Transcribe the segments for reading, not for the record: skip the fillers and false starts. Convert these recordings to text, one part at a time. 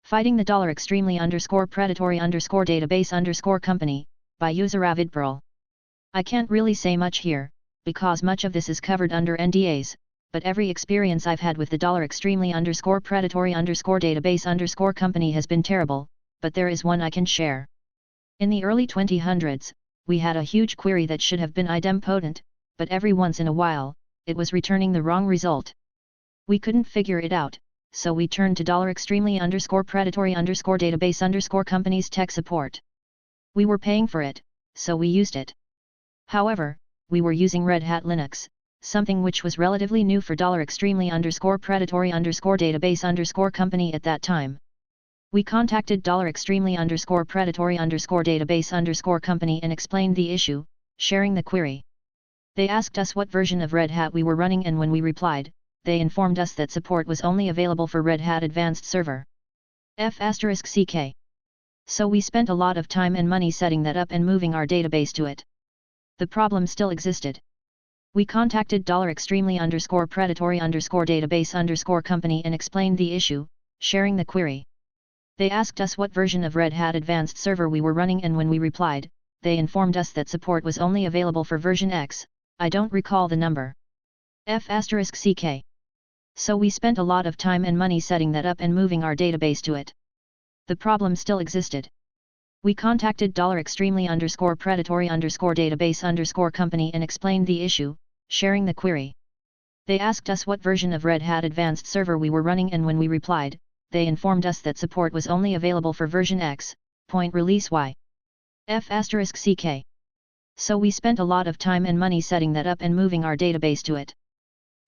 Fighting the dollar extremely predatory database company, by user avidpearl. I can't really say much here, because much of this is covered under NDAs, but every experience I've had with the dollar extremely predatory database company has been terrible, but there is one I can share. In the early 2000s, we had a huge query that should have been idempotent, but every once in a while, it was returning the wrong result. We couldn't figure it out, so we turned to dollar extremely predatory database company's tech support. We were paying for it, so we used it. However, we were using Red Hat Linux, something which was relatively new for dollar extremely predatory database company at that time. We contacted dollar extremely predatory database company and explained the issue, sharing the query. They asked us what version of Red Hat we were running, and when we replied, they informed us that support was only available for Red Hat Advanced Server F***CK. So we spent a lot of time and money setting that up and moving our database to it. The problem still existed. We contacted dollar extremely predatory database company and explained the issue, sharing the query. They asked us what version of Red Hat Advanced Server we were running, and when we replied, they informed us that support was only available for version X, I don't recall the number. F***CK. So we spent a lot of time and money setting that up and moving our database to it. The problem still existed. We contacted dollar extremely predatory database company and explained the issue, sharing the query. They asked us what version of Red Hat Advanced Server we were running, and when we replied, they informed us that support was only available for version X, release Y. F***CK. So we spent a lot of time and money setting that up and moving our database to it.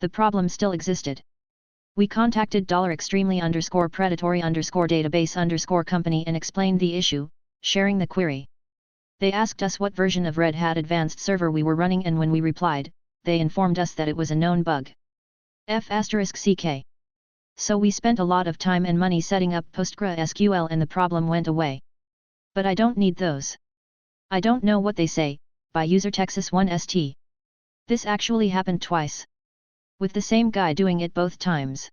The problem still existed. We contacted dollar extremely predatory database company and explained the issue, sharing the query. They asked us what version of Red Hat Advanced Server we were running, and when we replied, they informed us that it was a known bug. F***CK. So we spent a lot of time and money setting up PostgreSQL and the problem went away. But I don't need those. I don't know what they say, by user Texas1st. This actually happened twice. With the same guy doing it both times.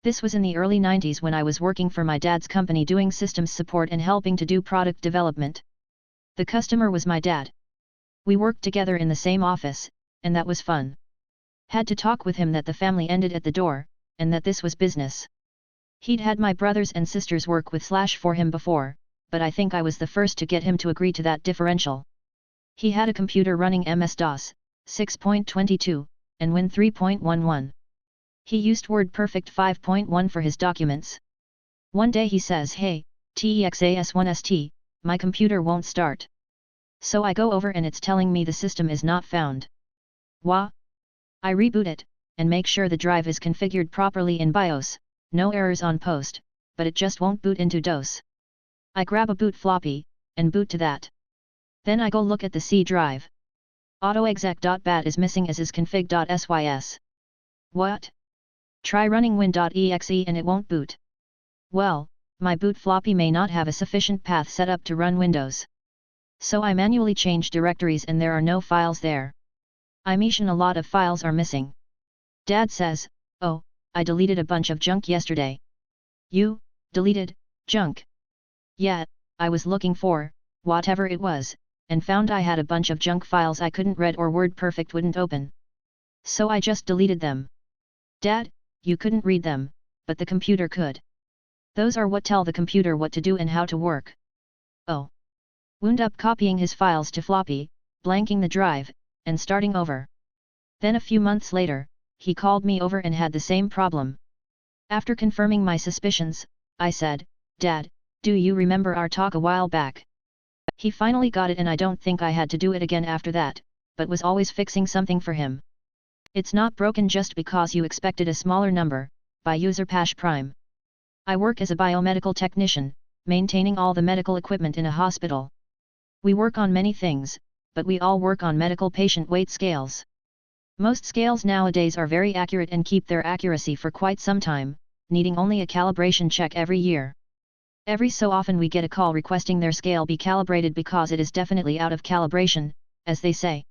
This was in the early 90s when I was working for my dad's company doing systems support and helping to do product development. The customer was my dad. We worked together in the same office, and that was fun. Had to talk with him that the family ended at the door, and that this was business. He'd had my brothers and sisters work with Slash for him before, but I think I was the first to get him to agree to that differential. He had a computer running MS-DOS 6.22, and Win 3.11. He used WordPerfect 5.1 for his documents. One day he says, "Hey, TEXAS1ST, my computer won't start." So I go over and it's telling me the system is not found. Wah! I reboot it, and make sure the drive is configured properly in BIOS, no errors on post, but it just won't boot into DOS. I grab a boot floppy, and boot to that. Then I go look at the C drive. autoexec.bat is missing as is config.sys. What? Try running win.exe and it won't boot. Well, my boot floppy may not have a sufficient path set up to run Windows. So I manually change directories and there are no files there. I mention a lot of files are missing. Dad says, "Oh, I deleted a bunch of junk yesterday." You deleted junk? Yeah, I was looking for whatever it was, and found I had a bunch of junk files I couldn't read or WordPerfect wouldn't open. So I just deleted them. Dad, you couldn't read them, but the computer could. Those are what tell the computer what to do and how to work. Oh. Wound up copying his files to floppy, blanking the drive, and starting over. Then a few months later, he called me over and had the same problem. After confirming my suspicions, I said, "Dad, do you remember our talk a while back?" He finally got it and I don't think I had to do it again after that, but was always fixing something for him. It's not broken just because you expected a smaller number, by user Pash Prime. I work as a biomedical technician, maintaining all the medical equipment in a hospital. We work on many things, but we all work on medical patient weight scales. Most scales nowadays are very accurate and keep their accuracy for quite some time, needing only a calibration check every year. Every so often we get a call requesting their scale be calibrated because it is definitely out of calibration, as they say.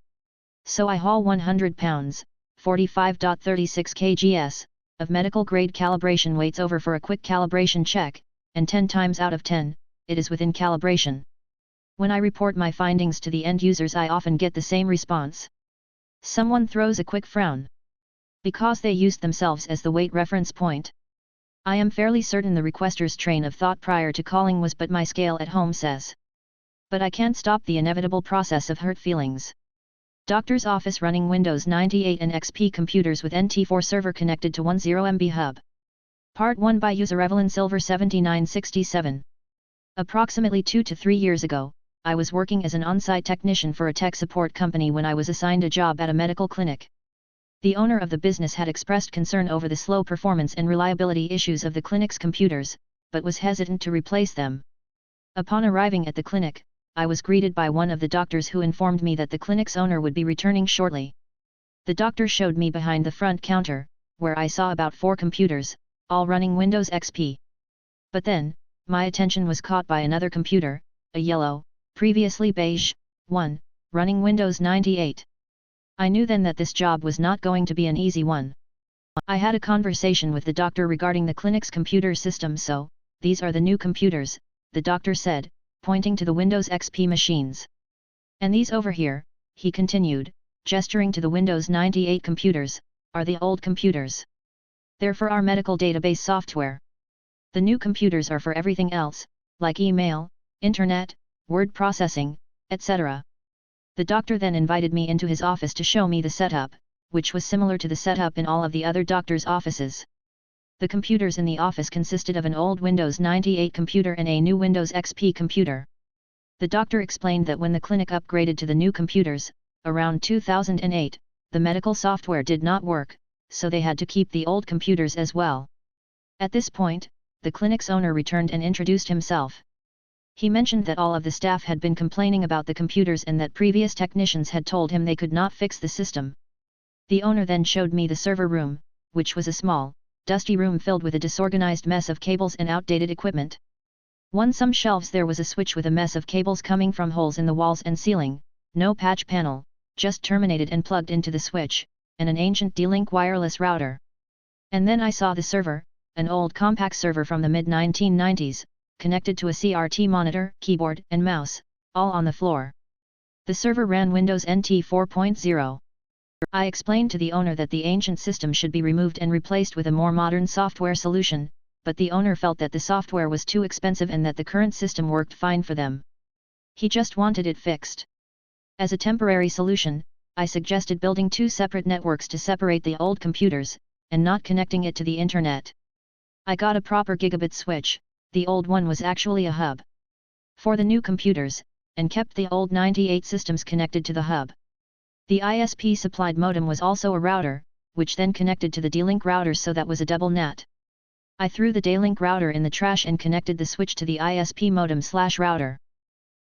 So I haul 100 pounds, 45.36 kgs, of medical grade calibration weights over for a quick calibration check, and 10 times out of 10, it is within calibration. When I report my findings to the end users, I often get the same response. Someone throws a quick frown. Because they used themselves as the weight reference point. I am fairly certain the requester's train of thought prior to calling was "but my scale at home says." But I can't stop the inevitable process of hurt feelings. Doctor's office running Windows 98 and XP computers with NT4 server connected to 10 MB hub. Part 1 by user Evelyn Silver 7967. Approximately 2 to 3 years ago, I was working as an on-site technician for a tech support company when I was assigned a job at a medical clinic. The owner of the business had expressed concern over the slow performance and reliability issues of the clinic's computers, but was hesitant to replace them. Upon arriving at the clinic, I was greeted by one of the doctors who informed me that the clinic's owner would be returning shortly. The doctor showed me behind the front counter, where I saw about 4 computers, all running Windows XP. But then, my attention was caught by another computer, a yellow, previously beige, one, running Windows 98. I knew then that this job was not going to be an easy one. I had a conversation with the doctor regarding the clinic's computer system. "So, these are the new computers," the doctor said, pointing to the Windows XP machines. "And these over here," he continued, gesturing to the Windows 98 computers, "are the old computers. They're for our medical database software. The new computers are for everything else, like email, internet, word processing, etc." The doctor then invited me into his office to show me the setup, which was similar to the setup in all of the other doctors' offices. The computers in the office consisted of an old Windows 98 computer and a new Windows XP computer. The doctor explained that when the clinic upgraded to the new computers, around 2008, the medical software did not work, so they had to keep the old computers as well. At this point, the clinic's owner returned and introduced himself. He mentioned that all of the staff had been complaining about the computers and that previous technicians had told him they could not fix the system. The owner then showed me the server room, which was a small, dusty room filled with a disorganized mess of cables and outdated equipment. On some shelves there was a switch with a mess of cables coming from holes in the walls and ceiling, no patch panel, just terminated and plugged into the switch, and an ancient D-Link wireless router. And then I saw the server, an old compact server from the mid-1990s, connected to a CRT monitor, keyboard, and mouse, all on the floor. The server ran Windows NT 4.0. I explained to the owner that the ancient system should be removed and replaced with a more modern software solution, but the owner felt that the software was too expensive and that the current system worked fine for them. He just wanted it fixed. As a temporary solution, I suggested building 2 separate networks to separate the old computers, and not connecting it to the internet. I got a proper gigabit switch. The old one was actually a hub for the new computers, and kept the old 98 systems connected to the hub. The ISP-supplied modem was also a router, which then connected to the D-Link router, so that was a double NAT. I threw the D-Link router in the trash and connected the switch to the ISP modem/router.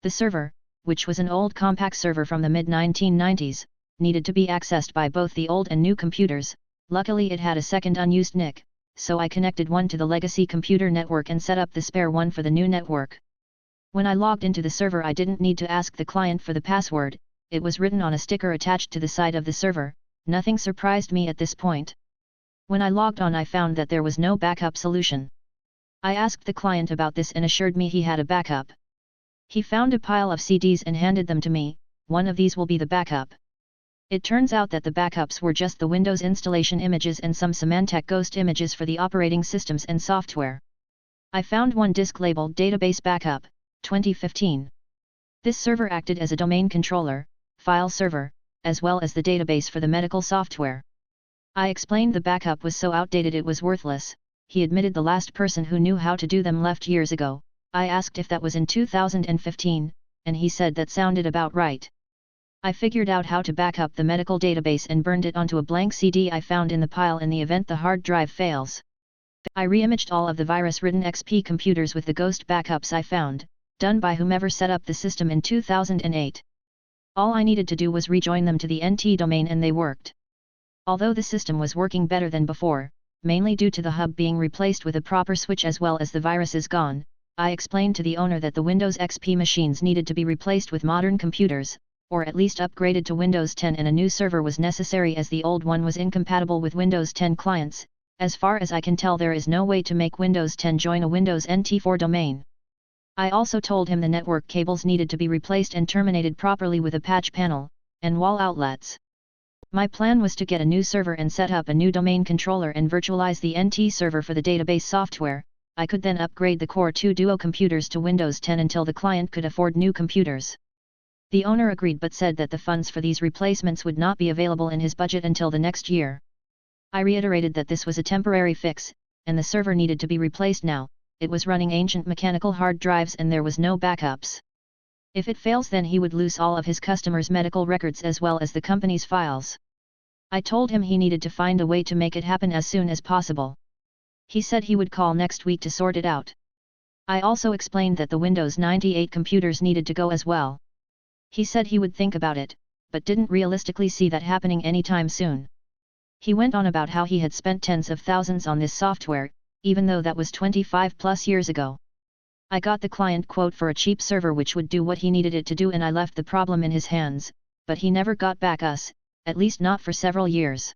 The server, which was an old compact server from the mid-1990s, needed to be accessed by both the old and new computers. Luckily it had a second unused NIC, so I connected one to the legacy computer network and set up the spare one for the new network. When I logged into the server, I didn't need to ask the client for the password, it was written on a sticker attached to the side of the server. Nothing surprised me at this point. When I logged on, I found that there was no backup solution. I asked the client about this and assured me he had a backup. He found a pile of CDs and handed them to me. "One of these will be the backup." It turns out that the backups were just the Windows installation images and some Symantec Ghost images for the operating systems and software. I found one disk labeled Database Backup, 2015. This server acted as a domain controller, file server, as well as the database for the medical software. I explained the backup was so outdated it was worthless. He admitted the last person who knew how to do them left years ago. I asked if that was in 2015, and he said that sounded about right. I figured out how to back up the medical database and burned it onto a blank CD I found in the pile in the event the hard drive fails. I reimaged all of the virus-ridden XP computers with the Ghost backups I found, done by whomever set up the system in 2008. All I needed to do was rejoin them to the NT domain and they worked. Although the system was working better than before, mainly due to the hub being replaced with a proper switch as well as the viruses gone, I explained to the owner that the Windows XP machines needed to be replaced with modern computers, or at least upgraded to Windows 10, and a new server was necessary as the old one was incompatible with Windows 10 clients. As far as I can tell, there is no way to make Windows 10 join a Windows NT4 domain. I also told him the network cables needed to be replaced and terminated properly with a patch panel, and wall outlets. My plan was to get a new server and set up a new domain controller and virtualize the NT server for the database software. I could then upgrade the Core 2 Duo computers to Windows 10 until the client could afford new computers. The owner agreed but said that the funds for these replacements would not be available in his budget until the next year. I reiterated that this was a temporary fix, and the server needed to be replaced now. It was running ancient mechanical hard drives and there was no backups. If it fails, then he would lose all of his customers' medical records as well as the company's files. I told him he needed to find a way to make it happen as soon as possible. He said he would call next week to sort it out. I also explained that the Windows 98 computers needed to go as well. He said he would think about it, but didn't realistically see that happening anytime soon. He went on about how he had spent tens of thousands on this software, even though that was 25 plus years ago. I got the client quote for a cheap server which would do what he needed it to do, and I left the problem in his hands, but he never got back us, at least not for several years.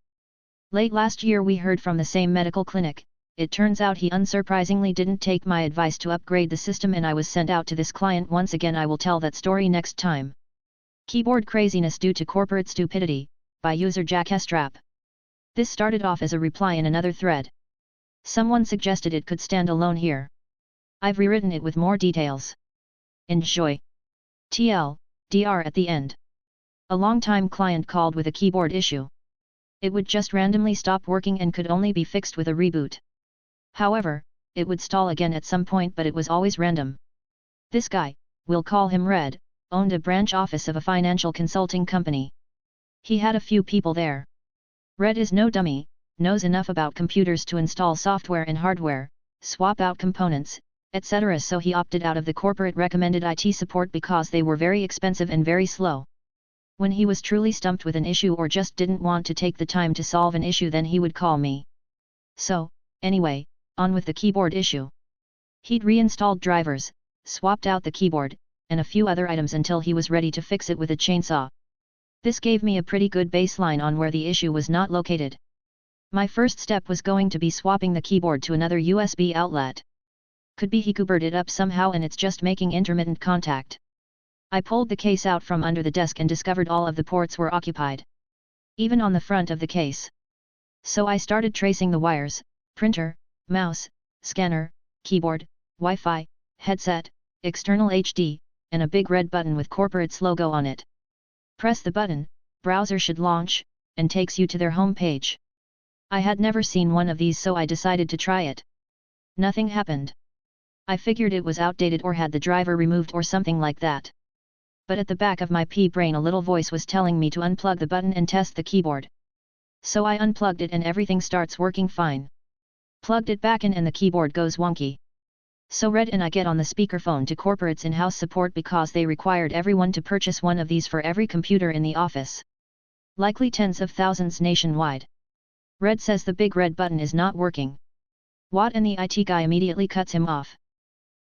Late last year we heard from the same medical clinic. It turns out he unsurprisingly didn't take my advice to upgrade the system and I was sent out to this client once again. I will tell that story next time. Keyboard craziness due to corporate stupidity, by user Jack Estrap. This started off as a reply in another thread. Someone suggested it could stand alone here. I've rewritten it with more details. Enjoy. TLDR at the end. A long-time client called with a keyboard issue. It would just randomly stop working and could only be fixed with a reboot. However, it would stall again at some point, but it was always random. This guy, we'll call him Red, owned a branch office of a financial consulting company. He had a few people there. Red is no dummy, knows enough about computers to install software and hardware, swap out components, etc. So he opted out of the corporate recommended IT support because they were very expensive and very slow. When he was truly stumped with an issue or just didn't want to take the time to solve an issue, then he would call me. So, anyway, on with the keyboard issue. He'd reinstalled drivers, swapped out the keyboard, and a few other items until he was ready to fix it with a chainsaw. This gave me a pretty good baseline on where the issue was not located. My first step was going to be swapping the keyboard to another USB outlet. Could be he coopered it up somehow and it's just making intermittent contact. I pulled the case out from under the desk and discovered all of the ports were occupied. Even on the front of the case. So I started tracing the wires: printer, mouse, scanner, keyboard, Wi-Fi, headset, external HD, and a big red button with corporate's logo on it. Press the button, browser should launch, and takes you to their home page. I had never seen one of these, so I decided to try it. Nothing happened. I figured it was outdated or had the driver removed or something like that. But at the back of my pea-brain a little voice was telling me to unplug the button and test the keyboard. So I unplugged it and everything starts working fine. Plugged it back in and the keyboard goes wonky. So Red and I get on the speakerphone to corporate's in-house support because they required everyone to purchase one of these for every computer in the office. Likely tens of thousands nationwide. Red says the big red button is not working. What? And the IT guy immediately cuts him off.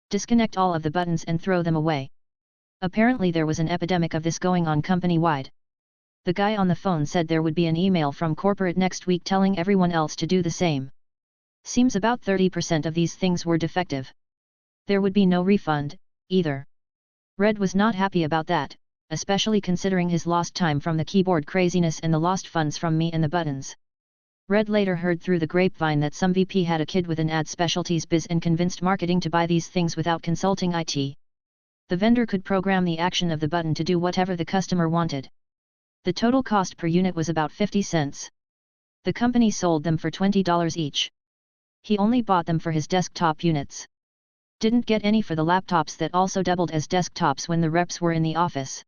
Disconnect all of the buttons and throw them away. Apparently there was an epidemic of this going on company-wide. The guy on the phone said there would be an email from corporate next week telling everyone else to do the same. Seems about 30% of these things were defective. There would be no refund, either. Red was not happy about that, especially considering his lost time from the keyboard craziness and the lost funds from me and the buttons. Red later heard through the grapevine that some VP had a kid with an ad specialties biz and convinced marketing to buy these things without consulting IT. The vendor could program the action of the button to do whatever the customer wanted. The total cost per unit was about 50 cents. The company sold them for $20 each. He only bought them for his desktop units. Didn't get any for the laptops that also doubled as desktops when the reps were in the office.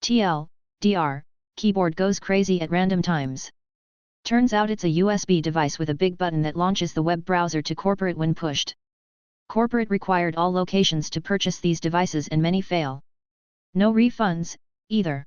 TLDR, keyboard goes crazy at random times. Turns out it's a USB device with a big button that launches the web browser to corporate when pushed. Corporate required all locations to purchase these devices and many fail. No refunds, either.